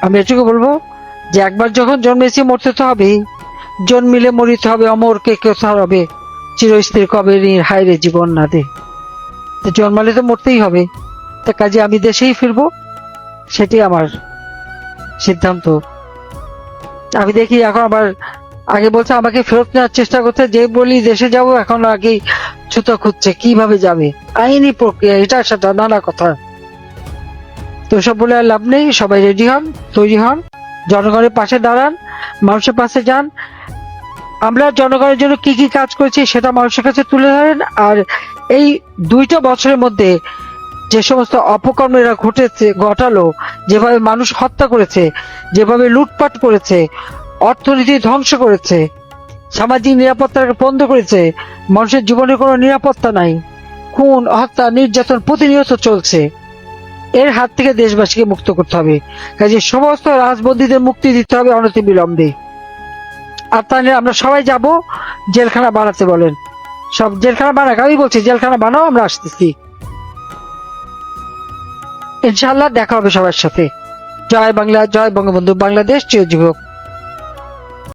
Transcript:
আমি এটুকু বলবো যে একবার যখন জন্মেছি মরতে তো হবেই, জন্মিলে মরিতে হবে, অমর কে কোথার হবে, চিরস্থির কবে হায় রে জীবন না দে। জন্মালে তো মরতেই হবে, তা কাজে আমি দেশেই ফিরবো, সেটি আমার সিদ্ধান্ত। আমি দেখি এখন আবার, আগে বলছে আমাকে ফেরত নেওয়ার চেষ্টা করতে, যে বলি দেশে যাব এখন আগেই ছুতো খুঁজছে কিভাবে যাবে, আইনি প্রক্রিয়া এটা সেটা নানা কথা। তো সব বলে আর লাভ নেই, সবাই রেডি হন, তৈরি হন, জনগণের পাশে দাঁড়ান, মানুষের পাশে যান। আমরা জনগণের জন্য কি কি কাজ করেছি সেটা মানুষের কাছে তুলে ধরেন। আর এই 2টা বছরের মধ্যে যে সমস্ত অপকর্মেরা ঘটালো, যেভাবে মানুষ হত্যা করেছে, যেভাবে লুটপাট করেছে, অর্থনীতি ধ্বংস করেছে, সামাজিক নিরাপত্তাকে বন্ধ করেছে, মানুষের জীবনে কোনো নিরাপত্তা নাই, খুন হত্যা নির্যাতন প্রতিনিয়ত চলছে, এর হাত থেকে দেশবাসীকে মুক্ত করতে হবে। কাজে সমস্ত রাজবন্দীদের মুক্তি দিতে হবে অনতিবিলম্বে। আর তাহলে আমরা সবাই যাব, জেলখানা বানাতে বলেন, সব জেলখানা বানাক, আমি বলছি জেলখানা বানাও, আমরা আসতেছি, ইনশাআল্লাহ দেখা হবে সবার সাথে। জয় বাংলা, জয় বঙ্গবন্ধু, বাংলাদেশ চিরজীবী হোক।